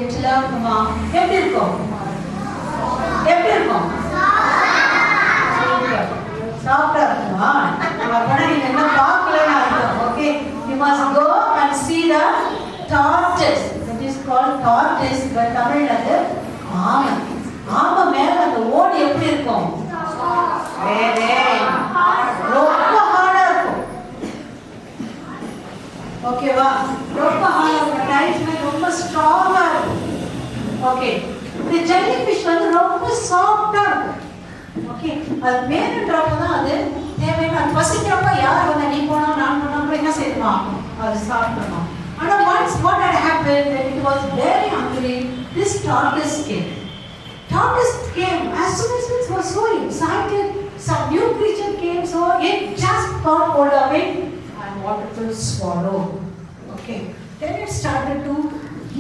gentle இருக்குமா? எப்படி இருக்கும்? எப்படி இருக்கும்? சாஃப்டா இருக்குமா? அப்பனா நீங்க என்ன பார்க்கலன்னு அர்த்தம். Okay, you must go and see the tortoise. It is called tortoise. but தமிழ்ல அது ஆமை. ஆமை மேல அந்த ஓடு எப்படி இருக்கும்? ரொம்ப ஹார்டா இருக்கும். ஓகேவா? ரொம்ப ஹார்டா இருக்கும். டைட்னா ரொம்ப ஸ்ட்ராங்கா இருக்கும். ஓகே, இந்த ஜெல்லி ஃபிஷ் வந்து ரொம்ப சாஃப்டா இருக்கும். ஓகே, அது மேலன்றப்ப தான் அது தேவையான அது பசிக்கிறப்ப யார் வந்து நீ போனா நான் போனா கூட என்ன செய்யுமா அது சாப்பிடணும். ஆனா once what had happened that it was very hungry, this tortoise came. Tortoise came as soon as it was so excited, some new creature came, so it just got hold of it and wanted to swallow. Okay, then it started to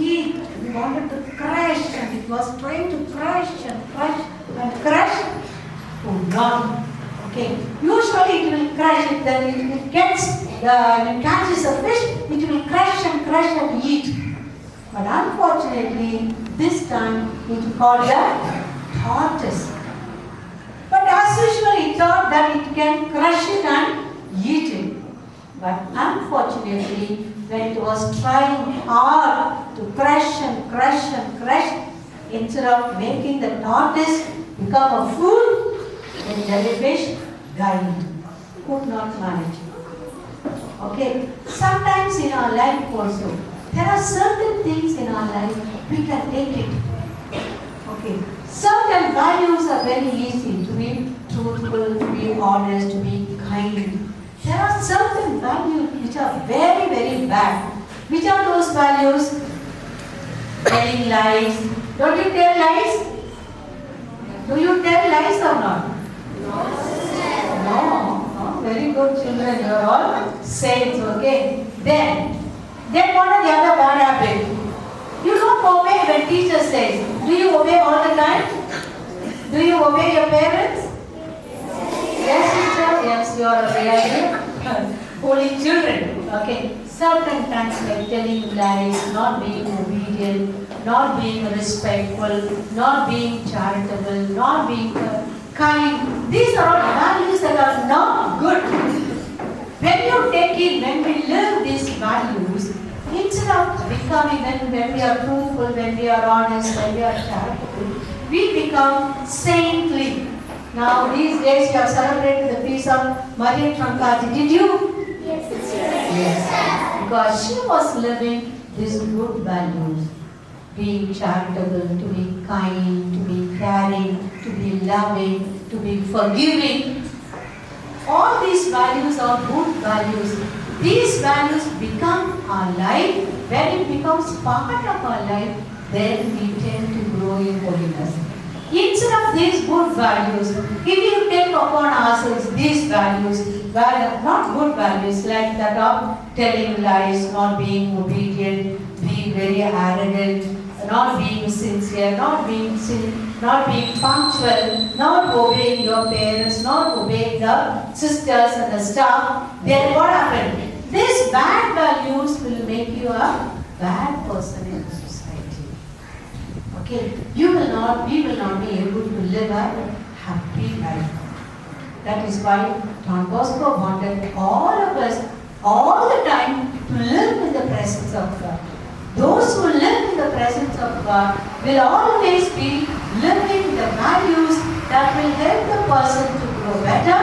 eat. It wanted to crush and it was trying to crush and crush and crush. Oh no. Okay, usually it will crush it, then it gets it catches a fish, it will crush and eat. But unfortunately, this time it caught a tortoise. But as usual, it thought that it can crush it and eat it. But unfortunately, when it was trying hard to crush and crush and crush, instead of making the tortoise become a food, the jellyfish died, could not manage. Okay, sometimes in our life also, there are certain things in our life we can take it. Okay, certain values are very easy, to be truthful, to be honest, to be kind. There are certain values which are very, very bad. Which are those values? Telling lies. Don't you tell lies? Do you tell lies or not? No. Very good children, you are all saints, okay? Then what are the other bad habits? You don't obey when teacher says. Do you obey all the time? Do you obey your parents? Yes, teacher. Yes, you are really holy children. Okay. Certain times like telling lies, not being obedient, not being respectful, not being charitable, not being kind. These are all values that are not good. When you take it, when we live these values, instead of becoming, when we are truthful, when we are honest, when we are charitable, we become saintly. Now these days we have celebrated the feast of Mother Provincial. Did you? Yes. Yes. Because she was living these good values. Being charitable, to be kind, to be caring, to be loving, to be forgiving. All these values are good values. These values become our life. When it becomes part of our life, then we tend to grow in holiness. Instead of these good values, if you take upon ourselves these values, not good values like that of telling lies, not being obedient, being very arrogant, not being sincere, not being punctual, not obeying your parents, not obeying the sisters and the staff, then what happened? These bad values will make you a bad person in the society. Okay, we will not be able to live a happy life. That is why Don Bosco wanted all of us all the time to live in the presence of God. Those who live in the presence of God will always be living the values that will help the person to grow better,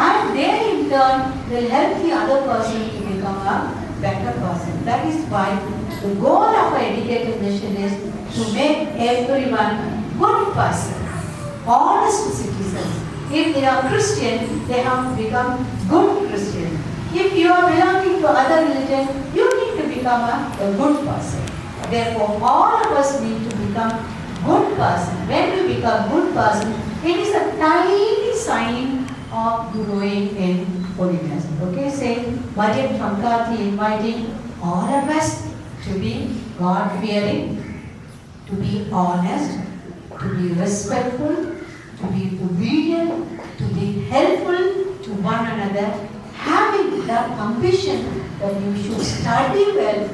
and they in turn will help the other person to become a better person. That is why the goal of our educated mission is to make everyone good person, honest citizens. If they are Christian, they have to become good Christian. If you are belonging to other religion, you need to become a good person. Therefore, all of us need to become good person. When we become good person, it is a tiny sign of growing in holiness. Okay, say, Mother Provincial inviting all of us to be God-fearing, to be honest, to be respectful, to be obedient, to be helpful to one another, having that ambition that you should study well,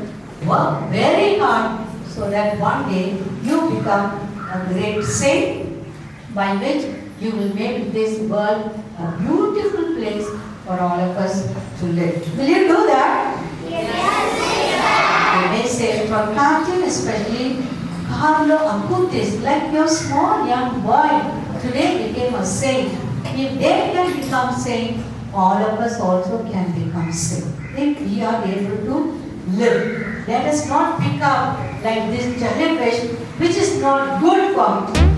work very hard, so that one day you become a great saint by which you will make this world a beautiful place for all of us to live. Will you do that? You may say from Captain, especially Carlo Acutis, like your small young boy today became a saint. If they can become saint, all of us also can become saint. If we are able to live. Let us not pick up like this jellyfish which is not good for